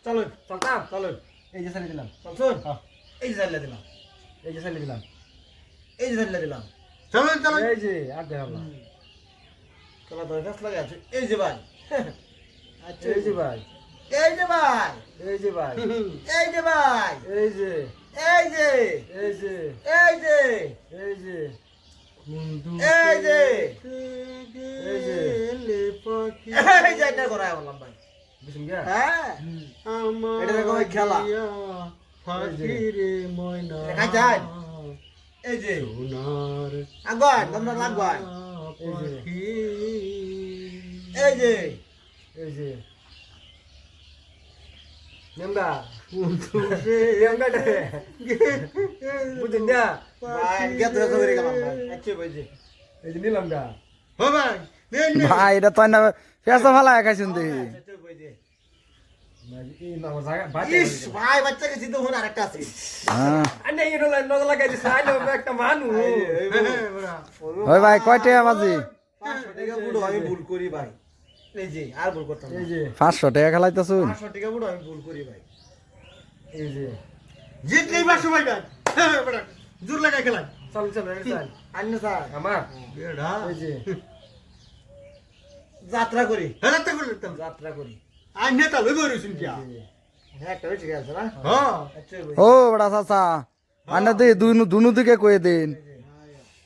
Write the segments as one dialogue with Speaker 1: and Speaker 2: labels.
Speaker 1: চলো
Speaker 2: চলতাম
Speaker 1: চলো
Speaker 2: এই যে চালিয়ে দিলাম
Speaker 1: চলছুন
Speaker 2: হ্যাঁ।
Speaker 1: এই যে চালিয়ে দিলাম
Speaker 2: এই যে চালিয়ে দিলাম
Speaker 1: এই যে চালিয়ে দিলাম
Speaker 3: চলো চলো
Speaker 2: এই যে আর দেখালাম
Speaker 1: চলো ধরে ফেস লাগে আছে এই যে ভাই আচ্ছা
Speaker 2: এই যে ভাই
Speaker 1: এই যে ভাই
Speaker 2: এই যে ভাই
Speaker 1: এই যে ভাই
Speaker 2: এই যে
Speaker 1: এই যে
Speaker 2: এই যে
Speaker 1: এই যে
Speaker 2: এই যে
Speaker 1: এই যে
Speaker 2: এই যে
Speaker 1: এই যে এটা করা বললাম ভাই
Speaker 2: বুঝুন গিয়া
Speaker 1: হ্যাঁ
Speaker 3: আমার
Speaker 1: এটা দেখো ওই খেলা।
Speaker 3: ফাকিরে ময়না
Speaker 1: দেখা যায়? এই যে
Speaker 3: সোনার
Speaker 1: আগুন তোমরা লাগবাই
Speaker 3: পাখি
Speaker 1: এই যে
Speaker 2: এই যে নেমগা
Speaker 3: বন্ধুরে
Speaker 2: নেমগাটা বুঝুন না
Speaker 1: ভাই গেত গেত করে গেলাম ভাই আচ্ছা ভাই যে
Speaker 2: এই যে নিলাম গা
Speaker 3: ও ভাই নেন নেন।
Speaker 4: ভাই এটা তো না পেঁচা ফালা খাইছুন দেখি
Speaker 1: আচ্ছা ভাই যে
Speaker 2: এই মামা জায়গা বাচ্চা
Speaker 1: ইস ভাই বাচ্চাকে জিতো হন আরেকটা আছে
Speaker 4: হ্যাঁ
Speaker 2: আনে এই নজর লাগাই দিছে আইলো একটা মানুষ
Speaker 4: ওই ভাই কয়টা বাজি
Speaker 1: 500 টাকা বুড়ো আমি ভুল করি ভাই এই যে আর ভুল করতাম
Speaker 2: এই যে
Speaker 4: 500 টাকা খেলাইতেছুন
Speaker 1: 500 টাকা বুড়ো আমি ভুল করি ভাই
Speaker 2: এই যে
Speaker 3: জিতলেই বাসু ভাই গান বেটা জোর লাগাই খেলাই
Speaker 2: চল চল এই চল
Speaker 1: আন্য স্যার
Speaker 2: আমার
Speaker 3: বেড়া
Speaker 2: এই যে
Speaker 1: যাত্রা করি
Speaker 3: হেলা তো করলে তো
Speaker 1: যাত্রা করি
Speaker 3: আই নেতা লই বইরছুন কি
Speaker 1: হ্যাঁ একটা হয়েছে গেছে না
Speaker 3: হ্যাঁ
Speaker 1: আচ্ছা ভাই
Speaker 4: ও বড়া চাচা আনে দে দুনু দিকে কয়ে দিন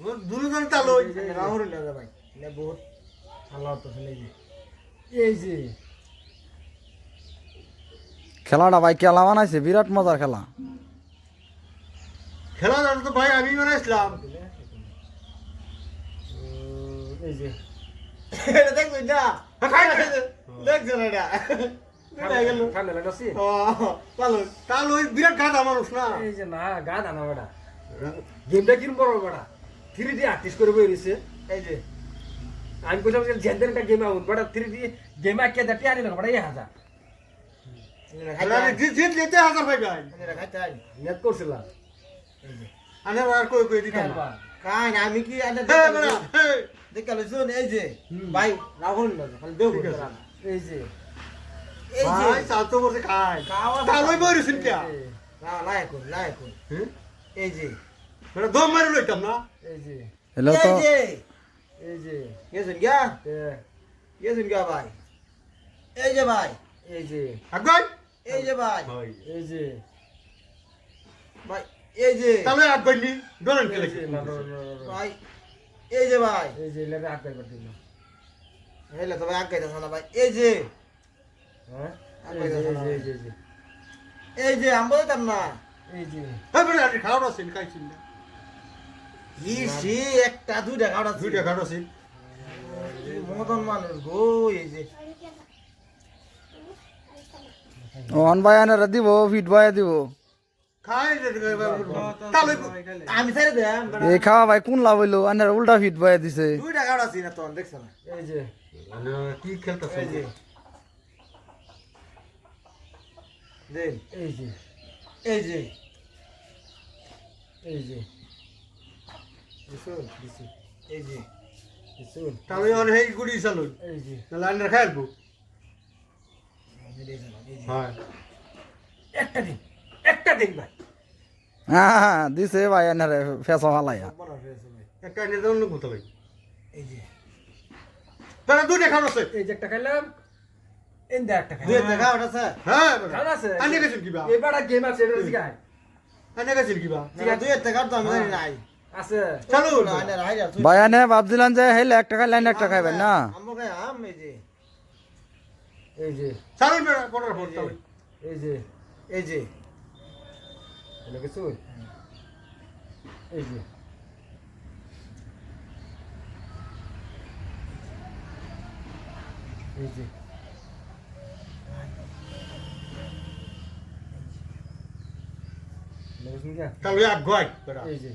Speaker 3: ওর দুজন তা লই
Speaker 1: রাহুল না ভাই না বহুত ভালো হতো এই যে
Speaker 2: এই যে
Speaker 4: খেলাটা ভাই খেলা বানাইছে বিরাট মজার খেলা
Speaker 3: খেলা জানো তো ভাই আমি বানাইছিলাম
Speaker 2: এই যে
Speaker 1: এটা দেখুন না দেখছেন এটা এটা গেল
Speaker 2: ঠান্ডা লাগছে
Speaker 1: ও ভালো
Speaker 3: তা লই বিরাট গাদা মানুষ না
Speaker 2: এই যে না গা দানা বেটা গেমটা কিরম বড় বেটা 3D আর্টিস্ট করে বই রইছে
Speaker 1: এই যে
Speaker 2: আমি কইলাম যে জেনদের একটা গেম আউট বেটা 3D গেম আকে দাটি আনি না বেটা 1000
Speaker 3: খেলা জিত যেতে হাজার ভাই গাই
Speaker 1: এটা খাইতে আই
Speaker 2: নেট করছিলাম
Speaker 3: আনে আর কই কই দিতাম না
Speaker 1: কাই আমি কি আনে
Speaker 3: হে বেড়া হে
Speaker 1: দেখাল শুন এই যে ভাই রাহুল না খালি দেও
Speaker 3: ঠিক আছে।
Speaker 2: এই যে
Speaker 1: এই যে
Speaker 3: ভাই চাল তো বসে খাই
Speaker 1: খাওয়া
Speaker 3: তা লই বইরছুন কি
Speaker 1: না লায়ক এই যে
Speaker 3: বেটা দম মারি লইতাম না
Speaker 2: এই যে
Speaker 4: এলো
Speaker 1: এই
Speaker 4: তো
Speaker 1: যে
Speaker 2: এই যে
Speaker 1: গেছেন গিয়া
Speaker 2: এ,
Speaker 1: গেছেন গিয়া ভাই এই যে ভাই
Speaker 2: এই যে
Speaker 3: আগাই
Speaker 1: এই যে ভাই
Speaker 3: হয়
Speaker 2: এই যে
Speaker 1: ভাই এই যে
Speaker 3: তাহলে আগাই নি ডরেন খেলে
Speaker 2: এই যে না, না, না, না, না।
Speaker 1: ভাই এই যে ভাই
Speaker 2: এই যে লেবে আগে করে দিল
Speaker 1: হেলে তো ভাই আগে দেখো না ভাই এই যে
Speaker 2: হ্যাঁ এই যে এই যে এই যে
Speaker 1: এই যে আমি বলতাম না
Speaker 2: এই যে
Speaker 3: হে বেটা আর খাওয়া আছে খাইছিন না
Speaker 1: সি একটা দুইটা কাটা
Speaker 3: দুইটা খাওয়া আছে
Speaker 1: মদন মানুষ গো এই যে
Speaker 4: অন ভাই আনে দিব ফিট ভাই দিব
Speaker 3: খাই তাহলে
Speaker 1: আমি ছেড়ে দে
Speaker 4: এই খাওয়া ভাই কোন লাভ হইলো আনে উল্টা ফিট ভাই দিছে
Speaker 1: দুইটা কাটা আছে না তো দেখছ না
Speaker 2: এই যে
Speaker 3: কি খেলতেছ
Speaker 1: এই যে দেন
Speaker 2: এই যে
Speaker 1: এই যে
Speaker 2: এই যে
Speaker 1: শুন এই যে
Speaker 2: শুন
Speaker 3: তাহলে অন হেই গুড়ি চালুন
Speaker 2: এই যে
Speaker 3: তাহলে আন্ডার খাইলবো হ্যাঁ
Speaker 2: একটা দিন ভাই
Speaker 4: হ্যাঁ দিছে ভাই আনে পেঁচা ফালাইয়া
Speaker 1: বড় হয়েছে ভাই
Speaker 3: একটা আন্ডার দাও না কোথাও
Speaker 1: এই যে
Speaker 3: তাহলে দুইটা খাওয়া আছে
Speaker 2: এই যে একটা খাইলাম এন দে একটা
Speaker 1: দুই
Speaker 2: খাইলাম
Speaker 1: টাকা ওটা স্যার
Speaker 3: হ্যাঁ
Speaker 2: খাওয়া আছে
Speaker 3: আন্ডার গেছেন কিবা
Speaker 2: এবার গেম আছে এটা জিগাই
Speaker 3: আন্ডার গেছেন কিবা
Speaker 1: দুই টাকা তো আমি জানি নাই
Speaker 2: আছে
Speaker 3: চালু
Speaker 1: না আনে রাই যা তুই
Speaker 4: ভাই আনে ভাবছিলাম যে হেলে একটা খাইলে আনে একটা খাইবেন না
Speaker 1: আমকে আম এই যে
Speaker 2: এই যে
Speaker 3: চালু বেড়া পড়ার পর তাহলে
Speaker 2: এই যে
Speaker 1: এই যে
Speaker 2: এলো কিছু এই যে এই যে বুঝলি কি
Speaker 3: তাহলে এক গাই বেড়া
Speaker 2: এই যে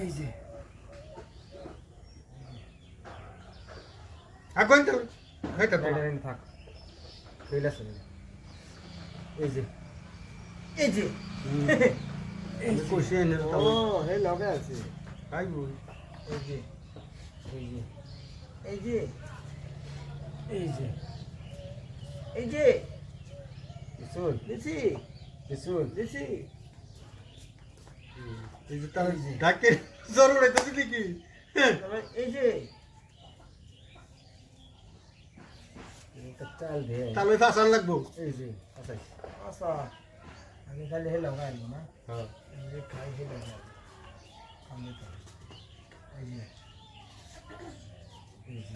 Speaker 2: এই যে
Speaker 3: এক গাই তাহলে খাইতে তো
Speaker 2: লাইন থাক কইলা শুনি এই যে
Speaker 1: এই যে
Speaker 3: আমি কইছি এনে
Speaker 1: ও
Speaker 3: তাহলে
Speaker 1: হে লগে আছে
Speaker 3: খাইবো
Speaker 1: এই যে
Speaker 2: এই যে
Speaker 1: এই যে
Speaker 2: এই যে
Speaker 1: এই যে
Speaker 2: বিশুন
Speaker 1: দিছি
Speaker 2: বিশুন
Speaker 1: দিছি
Speaker 3: এই যে তার ডাকে জরুর হইতেছে নাকি
Speaker 1: তারপরে এই যে
Speaker 2: একটা চাল দে
Speaker 3: তাহলে ফাঁসান লাগবো
Speaker 2: এই যে আচ্ছা
Speaker 1: আচ্ছা আমি খালি হেলো খাইবো না
Speaker 3: হ্যাঁ
Speaker 1: এই যে খাই হেলো আমি তো এই যে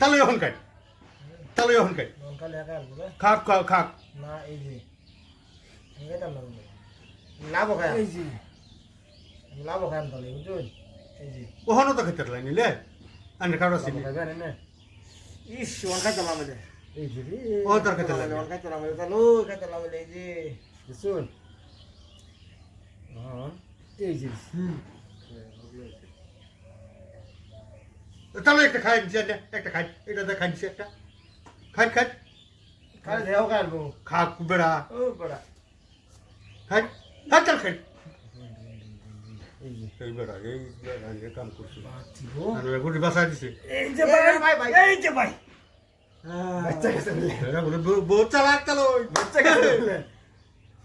Speaker 3: তাহলে এখন খাই তাহলে এখন খাই
Speaker 1: নুন খালি একা আলবো না
Speaker 3: খাক খাক খাক
Speaker 1: না এই যে আমি খাইতাম না বলে লাভ খাই
Speaker 2: এই যে
Speaker 1: আমি লাভ খাই তাহলে বুঝুন এই যে
Speaker 3: ওখানে তো খেতে লাগনি লে আন্ডা খাওয়া ছিল
Speaker 2: খাবেন না
Speaker 1: ইস ওন খাইতাম আমি
Speaker 2: এই যে
Speaker 3: ও তোর খেতে লাগনি
Speaker 1: ওন খাইতাম আমি তাহলে খাইতাম আমি এই যে
Speaker 2: বিশুন হ্যাঁ এই যে
Speaker 3: তাহলে একটা খাই দিছি একটা খাই এটা দেখ খাই দিছি একটা খাই খাই
Speaker 1: খালি দেও খাইবো
Speaker 3: খাক বেড়া
Speaker 1: ও বড়া
Speaker 3: খাই খাই চল খাই
Speaker 2: এই যে
Speaker 3: এই বেড়া এই বেড়া এই কাম করছি
Speaker 2: বাতিবো
Speaker 3: আমি গুটি বাসা দিছি
Speaker 2: এই যে
Speaker 1: ভাই ভাই
Speaker 2: এই যে ভাই বাচ্চা গেছে বলে
Speaker 3: এরা বলে বহুত চালাক তালো
Speaker 2: বাচ্চা গেছে বলে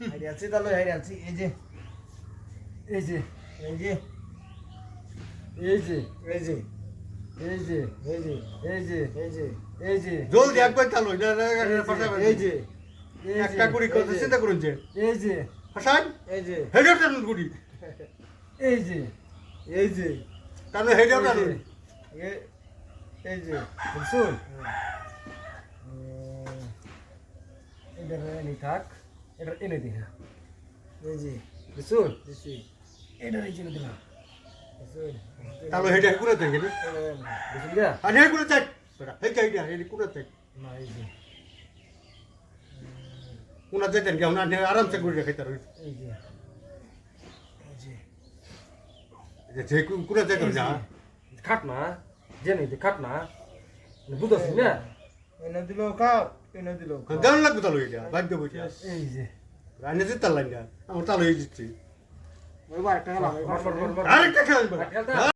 Speaker 1: হাইরে আছি তাহলে হাইরে আছি এই যে
Speaker 2: এই যে
Speaker 1: এই যে
Speaker 2: এই যে
Speaker 1: এই যে
Speaker 2: এই যে
Speaker 1: এই যে
Speaker 2: এই যে
Speaker 1: এই যে
Speaker 2: এই যে
Speaker 3: জলদি একবার চালো এটা ফাঁসা
Speaker 2: এই যে
Speaker 3: একটা গুড়ি কত চিন্তা করুন যে
Speaker 2: এই যে
Speaker 3: ফাঁসাই
Speaker 1: এই যে
Speaker 3: হেডার টানুন গুড়ি
Speaker 2: এই যে
Speaker 1: এই যে
Speaker 3: টানো হেডার টানুন
Speaker 1: এই যে
Speaker 2: শুন
Speaker 1: এটা
Speaker 2: এনে থাক এটা এনে দি হ্যাঁ
Speaker 1: এই যে
Speaker 2: শুন
Speaker 1: দিছি
Speaker 2: এটা এই যে দিলাম
Speaker 3: টানো হেডার কুড়ে থাকে না
Speaker 2: বুঝলি না
Speaker 3: আর হেড কুড়ে চাই বেড়া হেড চাই না হেড কুড়ে চাই
Speaker 2: না এই যে
Speaker 3: উনা যেতেন কি উনা আরামসে গুড়ি খাইতে রইছে
Speaker 1: এই যে এই যে
Speaker 3: যে কুড়ে যেতেন না
Speaker 2: খাট না জেনে দে খাট না বুঝছিস না
Speaker 1: এনে দিলো খাও এনে দিলো
Speaker 3: দাম লাগবে তালো এটা বাধ্য বইটা
Speaker 2: এই যে
Speaker 3: রান্না যেতে লাগবে আমার তালো এই দিচ্ছি
Speaker 1: ওই বার একটা গেলাম
Speaker 2: মার মার মার মার
Speaker 3: আরেকটা খেলাম বেড়া